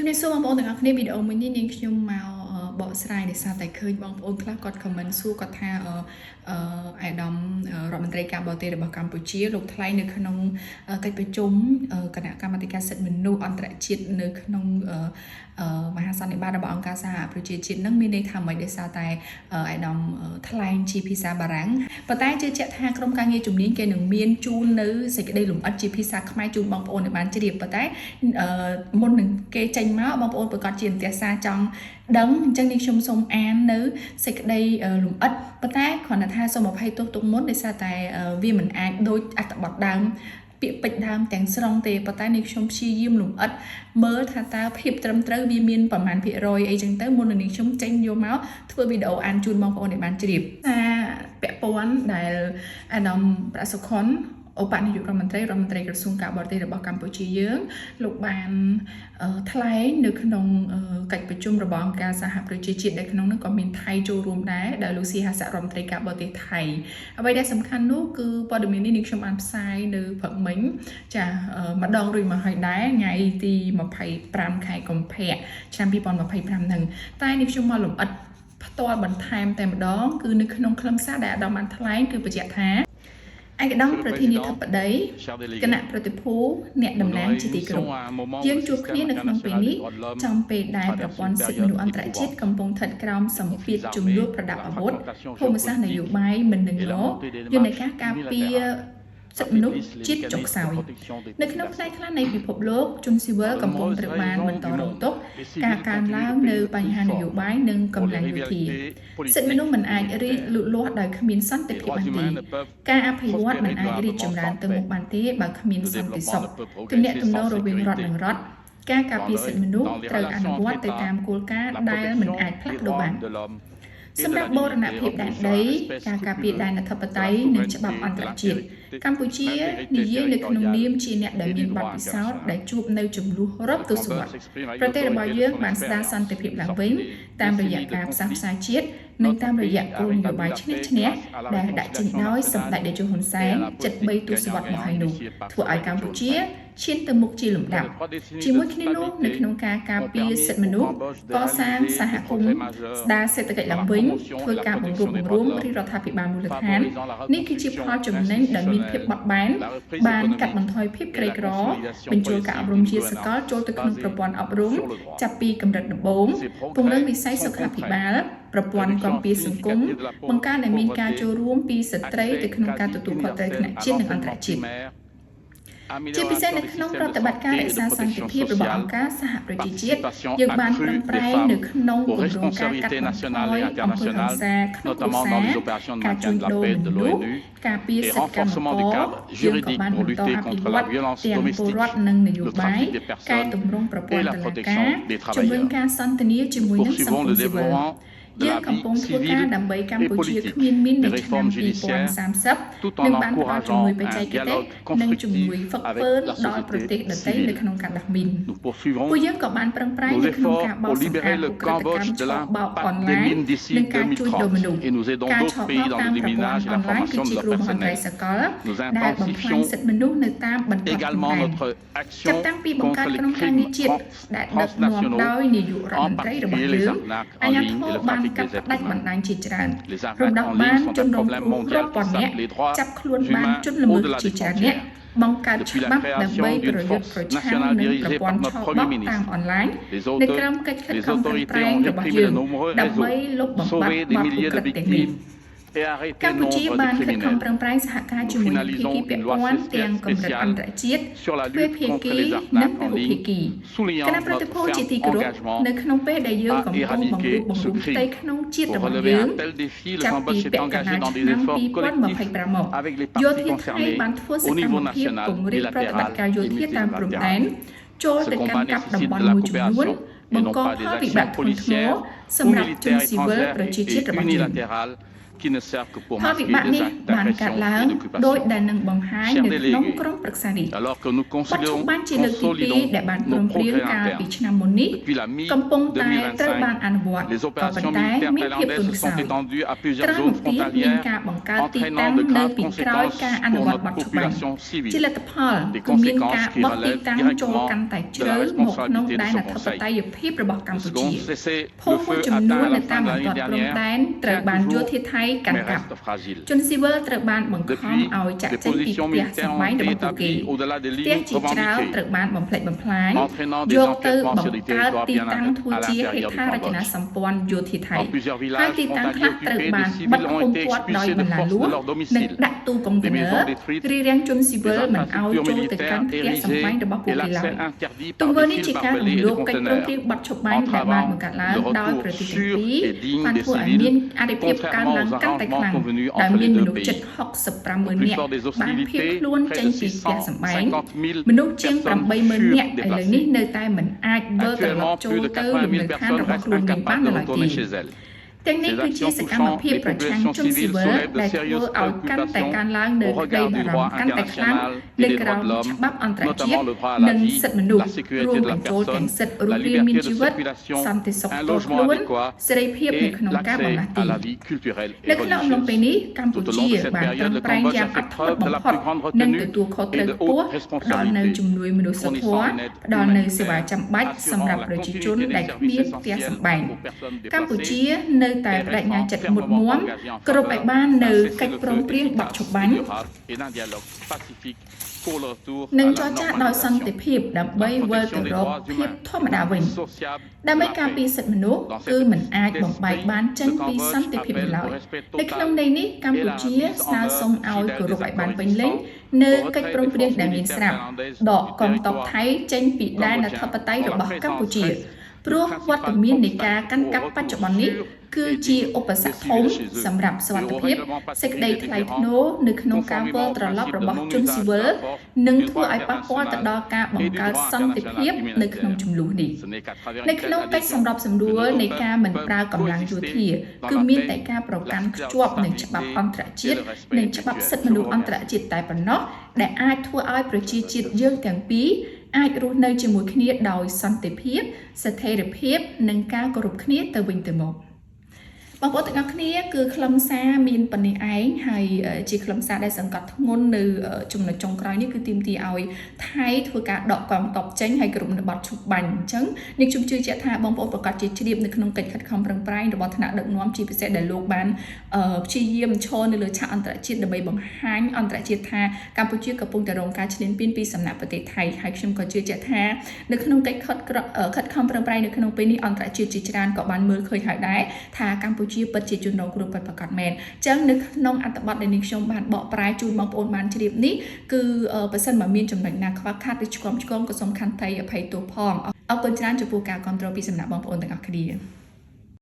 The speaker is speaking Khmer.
ជំរាបសួរបងប្អូនទាំងអស់គ្នាវីដេអូមួយនេះនាងខ្ញុំមកបកស្រាយដោយសារតែឃើញបងប្អូនខ្លះគាត់ comment សួរគាត់ថាអាយដាមរដ្ឋមន្ត្រីការបរទេសរបស់កម្ពុជាលោកថ្លែងនៅក្នុងកិច្ចប្រជុំគណៈកម្មាធិការសិទ្ធិមនុស្សអន្តរជាតិនៅក្នុងមហាសន្និបាតរបស់អង្គការសហប្រជាជាតិនឹងមានន័យថាម៉េចដោយសារតែអាយដាមថ្លែងជាភាសាបារាំងប៉ុន្តែជឿជាក់ថាក្រុមការងារជំនាញគេនឹងមានជូននៅសេចក្តីលម្អិតជាភាសាខ្មែរជូនបងប្អូនឲ្យបានជ្រាបប៉ុន្តែមុននឹងគេចេញមកបងប្អូនប្រកាសជាន្ទះសារចង់ដឹងអញ្ចឹងនេះខ្ញុំសូមអាននៅសេចក្តីលម្អិតប៉ុន្តែគ្រាន់តែថាសូមអភ័យទោសទុកមុនដោយសារតែវាមិនអាចដូចអត្ថបទដើមពាក្យពេចន៍ដើមទាំងស្រុងទេប៉ុន្តែនេះខ្ញុំព្យាយាមលម្អិតមើលថាតើភាពត្រឹមត្រូវវាមានប្រមាណភាគរយអីចឹងទៅមុននឹងខ្ញុំចេញយកមកធ្វើវីដេអូអានជូនបងប្អូនឲ្យបានជ្រាបថាពាក់ព័ន្ធដែលអាដាមប្រាសុខុនឧបនាយករដ្ឋមន្ត្រីក្រសួងការបរទេសរបស់កម្ពុជាយើងលោកបានថ្លែងនៅក្នុងកិច្ចប្រជុំរបស់អង្គការសហប្រជាជាតិដែលក្នុងនោះក៏មានថៃចូលរួមដែរដោយលោកស៊ីហាសរដ្ឋមន្ត្រីការបរទេសថៃអ្វីដែលសំខាន់នោះគឺព័ត៌មាននេះនាងខ្ញុំបានផ្សាយនៅព្រឹកមិញចាម្ដងរួចមកហើយដែរថ្ងៃទី25ខែកុម្ភៈឆ្នាំ2025ហ្នឹងតែនាងខ្ញុំមកលម្អិតផ្ទាល់បន្ថែមតែម្ដងគឺនៅក្នុងខ្លឹមសារដែលអាដាមបានថ្លែងគឺបញ្ជាក់ថាឯកឧត្តមប្រធានាធិបតីគណៈប្រតិភូអ្នកតំណាងជាទីគោរពយើងជួបគ្នានៅក្នុងពេលនេះចំពេលដែលប្រព័ន្ធសិទ្ធិមនុស្សអន្តរជាតិកំពុងស្ថិតក្រោមសម្ពាធជំនួបប្រដាប់អាវុធភូមិសាស្ត្រនយោបាយមិននឹងរយន្តការពារសិទ្ធិមនុស្សជាតិចុងខ្សោយនៅក្នុងផ្នែកខ្លះនៃពិភពលោកជនស៊ីវិលកំពុងត្រូវបានបន្តរងទុក្ខការកើនឡើងនៅបញ្ហានយោបាយនិងកម្លាំងយោធាសិទ្ធិមនុស្សមិនអាចរីកលូតលាស់ដោយគ្មានសន្តិភាពបានទេការអភិវឌ្ឍមិនអាចរីកចម្រើនទៅមុខបានទេបើគ្មានសន្តិសុខទំនាក់ទំនងរវាងរដ្ឋនិងរដ្ឋការការពារសិទ្ធិមនុស្សត្រូវអនុវត្តទៅតាមគោលការណ៍ដែលមិនអាចផ្លាស់ប្ដូរបានសម្រាប់បូរណភាពដែនដីការការពារដែនអធិបតេយ្យនិងច្បាប់អន្តរជាតិកម្ពុជានិយាយនៅក្នុងនាមជាអ្នកដែលមានបទពិសោធន៍ដែលជួបនៅចំនួនរាប់ទសវត្សរ៍ប្រទេសរបស់យើងបានស្ដារសន្តិភាពឡើងវិញតាមរយៈការផ្សះផ្សាជាតិនិងតាមរយៈគោលនយោបាយឈ្នះឈ្នះដែលដាក់ចេញដោយសម្ដេចតេជោហ៊ុនសែនជិត3ទសវត្សរ៍មកហើយនោះធ្វើឲ្យកម្ពុជាឈានទៅមុខជាលំដាប់ជាមួយគ្នានោះនៅក្នុងការការពារសិទ្ធិមនុស្សកសាងសហគមន៍ស្ដារសេដ្ឋកិច្ចឡើងវិញធ្វើការបង្រួបបង្រួមរាជរដ្ឋាភិបាលមូលដ្ឋាននេះគឺជាផលចំណេញដែលមានភាពបត់បែនបានកាត់បន្ថយភាពក្រីក្របញ្ចូលការអប់រំជាសកលចូលទៅក្នុងប្រព័ន្ធអប់រំចាប់ពីកម្រិតដំបូងពង្រឹងវិស័យសុខាភិបាលប្រព័ន្ធគាំពារសង្គមបង្កើនឲ្យមានការចូលរួមពីស្ត្រីទៅក្នុងការទទួលខុសត្រូវថ្នាក់ជាតិនិងអន្តរជាតិជាពិសេសនៅក្នុងប្រតិបត្តិការរក្សាសន្តិភាពរបស់អង្គការសហប្រជាជាតិយើងបានប្រឹងប្រែងនៅក្នុងគម្រោងការកាត់បន្ថយអំពើហិង្សាក្នុងគ្រួសារការជួញដូរមនុស្សការពារសិទ្ធិកម្មករយើងក៏បានបន្តអភិវឌ្ឍទាំងពលរដ្ឋនិងនយោបាយកែតម្រង់ប្រព័ន្ធតុលាការជំរុញការសន្ទនាជាមួយនឹងសង្គមស៊ីវិលយើងកំពុងធ្វើការដើម្បីកម្ពុជាគ្មានមីននៅឆ្នាំ2030និងបានផ្ដល់ជំនួយបច្ចេកទេសនិងជំនួយហ្វឹកហ្វឺនដល់ប្រទេសដទៃនៅក្នុងការដោះមីនពួកយើងក៏បានប្រឹងប្រែងនៅក្នុងការបោះសម្អាតឧក្រិដ្ឋកម្មឆបោកអនឡាញនិងការជួញដូរមនុស្សការឆបោកតាមប្រព័ន្ធអនឡាញគឺជាគ្រោះមហន្តរាយសកលដែលបំផ្លាញសិទ្ធិមនុស្សនៅតាមបណ្ដាខេត្តចាប់តាំងពីបង្កើតក្រុមការងារជាតិដែលដឹកនាំដោយនាយករដ្ឋមន្ត្រីរបស់យើងអាញាធិបតេយ្យបានកាត់ផ្ដាច់បណ្ដាញជាច្រើនរំដោះបានជនរងគ្រោះរាប់ពាន់នាក់ចាប់ខ្លួនបានជនល្មើសជាច្រើននាក់បង្កើតច្បាប់ដើម្បីប្រយុទ្ធប្រឆាំងនឹងប្រព័ន្ធឆបោកតាមអនឡាញនៅក្រោមកិច្ចខិតខំប្រឹងប្រែងរបស់យើងដើម្បីលុបបំបាត់បទឧក្រិដ្ឋទាំងនេះកម្ពុជាបានខិតខំប្រឹងប្រែងសហការជាមួយនឹងភាគីពាក់ព័ន្ធទាំងកម្រិតអន្តរជាតិទ្វេភាគីនិងពហុភាគីគណៈប្រតិភូជាទីគោរពនៅក្នុងពេលដែលយើងកំពុងបង្រួបបង្រួមផ្ទៃក្នុងជាតិរបស់យើងចាប់ពីពាក់កណ្ដាលឆ្នាំ2025មកយោធាថៃបានធ្វើសកម្មភាពពង្រីកប្រតិបត្តិការយោធាតាមព្រំដែនចូលទៅកាន់កាប់តំបន់មួយចំនួនបង្កផលវិបាកធ្ងន់ធ្ងរសម្រាប់ជនស៊ីវិលប្រជាជាតិរបស់យើង qui ne servent que pour ផលវិ masquer បាក des នេះ actes បានកើត d'agression ឡើង et ដោយ d'occupation. ដែលនឹងបង្ហាញ Chers នៅក្នុង délégués, ក្រុមប្រឹក្សានេះ alors que nous បទឈប់ considérons, បានជាលើកទី consolidons 2ដែលបានព្រ nos មព្រៀង progrès កាលពី internes. ឆ្នាំមុននេះ Depuis la កំពុងតែត្រូវបាន mi-2025, អនុវត្ត les ក៏ប៉ុ opérations ន្តែ militaires មានភាពទន់ thaïlandaises ខ្សោ se sont យ étendues à ក្រោ plusieurs យមក zones ទៀតមាន frontalières, ការបង្កើតទីតាំ entraînant ង de នៅ graves ពីក្រោយ conséquences ការអនុ pour វត្ត notre បទឈប់បាញ់ population ជា civile. លទ្ធផល Des គឺមានការ conséquences qui បោះទី relèvent តាំងចូល directement កាន់តែជ្ de រៅ la មកក្នុង responsabilité de ដែន ce អធិប Conseil. តេយ្យភាពរបស់កម្ Le ពុជា second cessez ភូ le មិមួយ feu ចំនួ atteint ន à នៅ la តាម fin de បណ្ដោះ l'année ព្រំ dernière ដែនត្រូវ tient បានយោ toujours, ធាថៃកាន់ mais កាប់ reste fragile. ជនស៊ីវិលត្រូវបានបង្ខំ Depuis, ឲ្យចាក់ des ចេញពី positions ផ្ទះ militaires សម្បែង ont រ été របស់ពួកគេ établies au-delà des ផ្ទះ lignes ជាច្រើន revendiquées, ត្រូវបានបំផ្លិចបំផ្លាញ entraînant យ des កទៅ empiètements បង្ sur des កើត territoires ទី bien តាំង à ធ្វើជាហេ l'intérieur du ដ្ឋារចនា Cambodge. សម្ព័ន្ធយោធាថៃ Dans plusieurs ហើយ villages ទីតាំងខ្លះ frontaliers ត្រូវ occupés, បាន des បិទ civils ឃុំ ont été ព័ទ្ធដោយ expulsés ប de ណ្ណា force លួ de ច leur និង domicile. ដាក់ទូកុងតឺ Des ន័រ maisons détruites, រារាំងជនស៊ីវិល des មិនឲ្យ infrastructures ចូលទៅកាន់ militaires ផ្ទះសម្បែង érigées របស់ពួក et គេឡើ l'accès យ interdit ទង្ par វើ des នេះជា fils ការរំ barbelés et លោ des ភកិច្ចព្រម conteneurs, ព្រៀងបទឈប់បាញ់ដែលបាន entravant បង្កើតឡើង le ដោយ retour ប្រទេសទាំង sûr ពីរ et digne បាន des ធ្វើឲ្យមាន civils, អរិភាពកើន contrairement ឡើង aux កាន់តែខ្ arrangements លាំង convenus ដែល entre មា les ន deux មនុស្សជិត pays. 65 Au ម៉ឺន plus នាក់ fort des បានភៀស hostilités, ខ្លួនចេ près ញ de ពីផ្ទះសម្បែង 650 មនុស្សជាង 000 personnes 80,000 នាក់ furent ឥឡូវនេះ déplacées. នៅតែមិនអាចវិលត្រឡប់ Actuellement, ចូល plus de ទៅ 80 លំនៅ 000 ឋាន personnes របស់ restent ខ្លួនវិញបាន incapables នៅ de ឡើយទេ retourner chez elles. ទាំងនេះ Ces គឺជា actions សកម្ម touchant ភាព les ប្រឆាំង populations ជនស៊ី civiles វិល soulèvent de ដែលធ្វើ sérieuses ឲ្យកាន់តែ préoccupations កើនឡើងនៅ au ក្តី regard បា du រ droit ម្ភកាន់តែខ្លាំង international et នៅ des ក្រោ droits ម de l'homme, ច្បាប់អន្តរជាតិ notamment le droit à la និង vie, សិទ្ធិមនុស្ស la sécurité រួម de la បញ្ចូលទាំង personne, សិទ្ធិរ la ស់រានមាន liberté ជី de វិត circulation, សន្តិសុខ un ផ្ទាល់ logement ខ្លួន adéquat សេរីភាពនៅ et ក្នុងការបម្លាស់ l'accès ទី à la vie culturelle នៅ et ក្នុងអំឡុងពេល religieuse. នេះកម្ពុ Tout au ជា long de cette បានប្រឹ période, ង le ប្រែង Cambodge យ៉ាង a អ fait ត់ធ្មត់ preuve បំ de la ផុត plus grande និង retenue ទទួលខុស et ត្រូវ de ខ្ពស់ haute ផ្ដល់នូវ responsabilité, ជំនួយមនុស្សធម៌ fournissant une aide ផ្ដល់នូវសេវា humanitaire, ចាំបាច់សម្រាប់ assurant ប្រជា la ជន continuité ដែល des គ្មាន services ផ្ទះសម្ essentiels បែង aux personnes កម្ពុជា déplacées នៅតែ et បដិញ្ញា restant ចិត្តមុត fermement មាំ engagé en គ្រប់ឲ្យ faveur បាននៅ d'un កិច្ចព្រម cessez-le-feu ព្រៀងបទ efficace ឈប់បាញ់ et durable et d'un dialogue pacifique pour le retour និង à ច la រចាដោយសន្តិ normalisation. ភាពដើម្បីវិលទៅ La រ protection ក des droits ភាព humains ធម្មតាវិញ sociable ដើម្បី de la ការពារ paix. សិទ្ធិមនុស្ស Dans គឺ cet មិនអាចបំបែក esprit, បានចេញ le ពី Cambodge សន្តិភាពនៅ appelle ឡើយ au respect នៅក្នុង total ន័យនេះកម្ et ពុជា la mise ស្នើ en សុំ œuvre ឲ្យគោ fidèle រព des ឲ្យបាន accords ពេញលេញ existants, នៅ au កិច្ច retrait ព្រម des ព្រៀង forces ដែលមាន militaires ស្រាប់ thaïlandaises ដក du កងទ័ព territoire ថៃចេញពីដែនអធិបតេយ្យ cambodgien, របស់ dont la កម្ពុជា présence reste ព្រោះវត្តមាននៃការកាន់កាប់បច្ចុប្បន្ននេះគឺជាឧបសគ្គធំសម្រាប់សុវត្ថិភាពសេចក្តីថ្លៃថ្នូរនៅក្នុងការវិលត្រឡប់របស់ជនស៊ីវិលនិងធ្វើឲ្យប៉ះពាល់ទៅដល់ការបង្កើតសន្តិភាពនៅក្នុងចំនួននេះ Ce n'est qu'à travers នៅ une ក្នុង telle កិច្ច adhésion សម្របសម្រួលនៃការមិនប្រើកម្លាំងយោធាគឺមានតែការប្រកាន់ខ្ជាប់នឹងច្បាប់អន្តរជាតិនិងច្បាប់សិទ្ធិមនុស្សអន្តរជាតិតែប៉ុណ្ណោះដែលអាចធ្វើឲ្យប្រជាជាតិយើងទាំងពីរអាចរស់នៅជាមួយគ្នាដោយសន្តិភាពស្ថិរភាពនិងការគោរពគ្នាទៅវិញទៅមកបងប្អូនទាំងអស់គ្នាគឺខ្លឹមសារមានប៉ុណ្ណេះឯងហើយជាខ្លឹមសារដែលសង្កត់ធ្ងន់នៅចំណុចចុងក្រោយនេះគឺទាមទារឲ្យថៃធ្វើការដកកងទ័ពចេញហើយក្រុមបទឈប់បាញ់អញ្ចឹងនេះខ្ញុំជឿជាក់ថាបងប្អូនប្រកាសជាជ្រាបនៅក្នុងកិច្ចខិតខំប្រឹងប្រែងរបស់ថ្នាក់ដឹកនាំជាពិសេសដែលលោកបានព្យាយាមឈរនៅលើឆាកអន្តរជាតិដើម្បីបង្ហាញអន្តរជាតិថាកម្ពុជាកំពុងតែរងការឈ្លានពានពីសំណាក់ប្រទេសថៃហើយខ្ញុំក៏ជឿជាក់ថានៅក្នុងកិច្ចខិតខំប្រឹងប្រែងនៅក្នុងពេលនេះអន្តរជាតិជាច្រើនក៏បានមើលឃើញហើយដែរថាកម្ពុជាពិតជាជនរងគ្រោះពិតប្រាកដមែនអញ្ចឹងនៅក្នុងអត្ថបទដែលនេះខ្ញុំបានបកប្រែជូនបងប្អូនបានជ្រាបនេះគឺបើសិនបើមានចំណុចណាខ្វះខាតឬឆ្គមក៏សូមខន្តីអភ័យទោសផងអរគុណច្រើនចំពោះការគាំទ្រពីសំណាក់បងប្អូនទាំងអស់គ្នា